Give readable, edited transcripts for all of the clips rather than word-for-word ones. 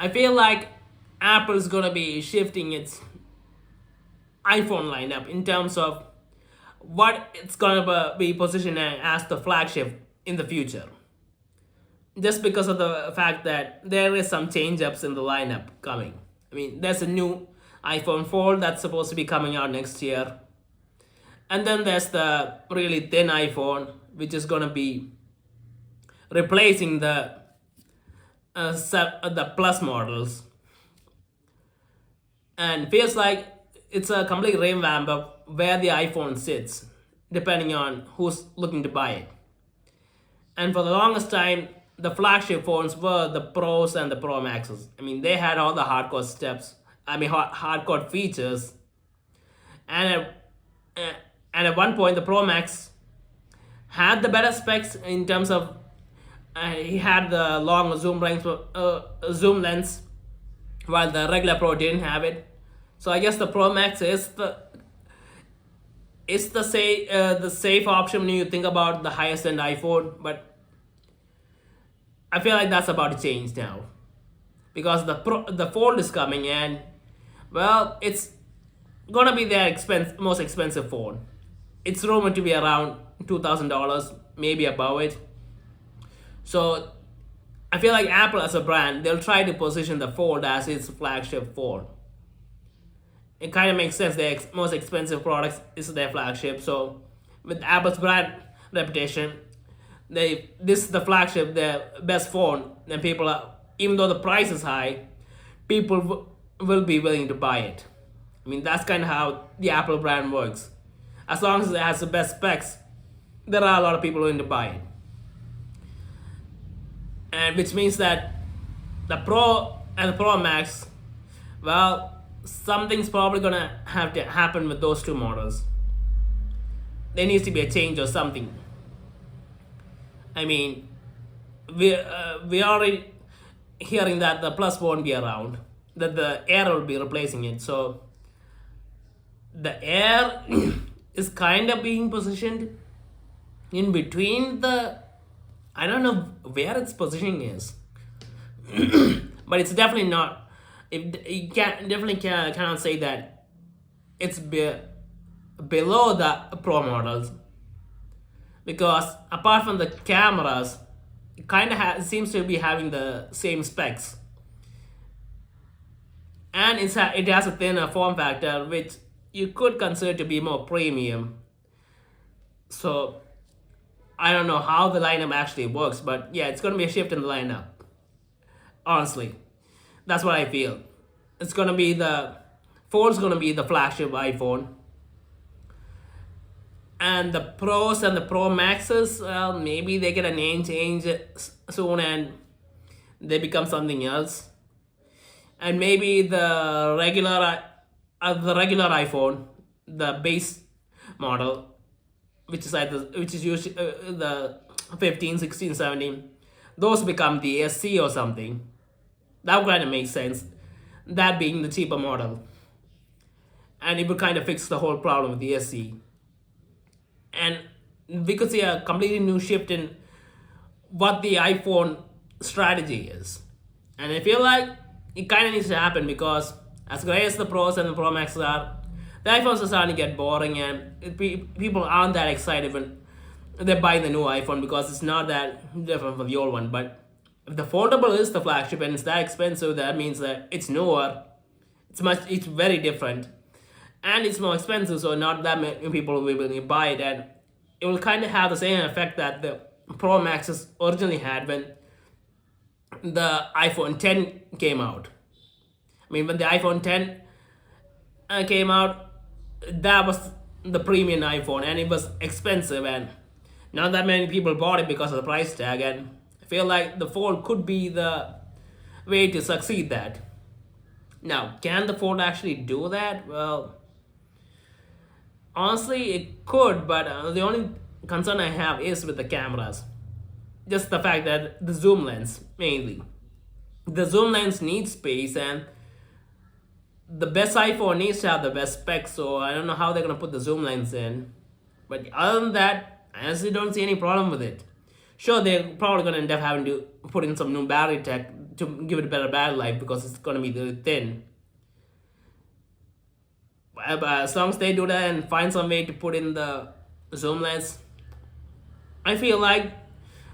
I feel like Apple's gonna be shifting its iPhone lineup in terms of what it's gonna be positioned as the flagship in the future. Just because of the fact that there is some change ups in the lineup coming. I mean, there's a new iPhone 4 that's supposed to be coming out next year. And then there's the really thin iPhone, which is gonna be replacing the Plus models, and feels like it's a complete revamp of where the iPhone sits, depending on who's looking to buy it. And for the longest time, the flagship phones were the Pros and the Pro Maxes. I mean, they had all the hardcore steps. I mean, hardcore features. And at one point, the Pro Max had the better specs in terms of he had the long zoom lens, while the regular Pro didn't have it. So I guess the Pro Max is the safe option when you think about the highest end iPhone, but I feel like that's about to change now because the Fold is coming, and well, it's gonna be their most expensive phone. It's rumored to be around $2,000, maybe above it. So I feel like Apple as a brand, they'll try to position the Fold as its flagship phone. It kind of makes sense. Their most expensive products is their flagship. So with Apple's brand reputation, this is the flagship, their best phone. And people are, even though the price is high, people will be willing to buy it. I mean, that's kind of how the Apple brand works. As long as it has the best specs, there are a lot of people willing to buy it. And which means that the Pro and the Pro Max, well, something's probably gonna have to happen with those two models. There needs to be a change or something. I mean, we already hearing that the Plus won't be around, that the Air will be replacing it. So the Air is kind of being positioned in between I don't know where its positioning is, but it's definitely not. You cannot say that it's below the Pro models, because apart from the cameras, it kind of seems to be having the same specs, and it has a thinner form factor, which you could consider to be more premium. So I don't know how the lineup actually works, but yeah, it's gonna be a shift in the lineup. Honestly, that's what I feel. It's gonna be the Fold's gonna be the flagship iPhone, and the Pros and the Pro Maxes, well, maybe they get a name change soon and they become something else. And maybe the regular iPhone, the base model, which is usually the 15, 16, 17, those become the SC or something. That kind of makes sense. That being the cheaper model, and it would kind of fix the whole problem with the SC. And we could see a completely new shift in what the iPhone strategy is. And I feel like it kind of needs to happen, because as great as the Pros and the Pro Max are, the iPhones are starting to get boring, and people aren't that excited when they buy the new iPhone, because it's not that different from the old one. But if the foldable is the flagship and it's that expensive, that means that it's newer, it's very different, and it's more expensive, so not that many people will be buy it, and it will kind of have the same effect that the Pro Maxes originally had when the iPhone 10 came out. I mean, when the iPhone 10 came out, that was the premium iPhone, and it was expensive, and not that many people bought it because of the price tag. And I feel like the Fold could be the way to succeed that. Now, can the Fold actually do that? Well, honestly, it could, but the only concern I have is with the cameras. Just the fact that the zoom lens, mainly. The zoom lens needs space, and the best iPhone needs to have the best specs, so I don't know how they're going to put the zoom lens in. But other than that, I honestly don't see any problem with it. Sure, they're probably going to end up having to put in some new battery tech to give it a better battery life because it's gonna be really thin. But as long as they do that and find some way to put in the zoom lens, I feel like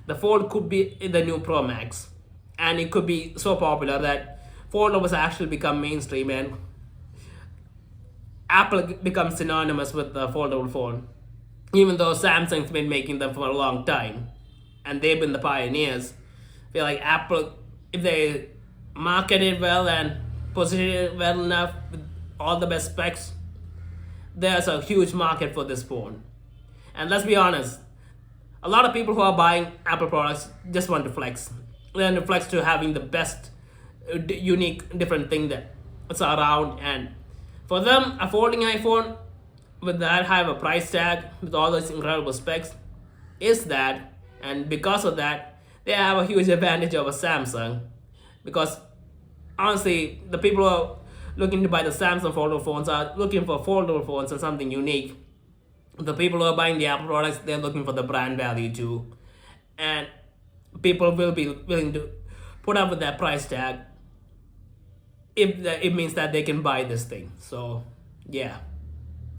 the Fold could be the new Pro Max, and it could be so popular that foldovers actually become mainstream and Apple becomes synonymous with the foldable phone. Even though Samsung's been making them for a long time, and they've been the pioneers, I feel like Apple, if they market it well and position it well enough with all the best specs, there's a huge market for this phone. And let's be honest, a lot of people who are buying Apple products just want to flex. They want to flex to having the best, unique, different thing that's around. And for them, a folding iPhone with that high of a price tag, with all those incredible specs, is that. And because of that, they have a huge advantage over Samsung. Because honestly, the people who are looking to buy the Samsung foldable phones are looking for foldable phones and something unique. The people who are buying the Apple products, they're looking for the brand value too. And people will be willing to put up with that price tag if it means that they can buy this thing. So, yeah.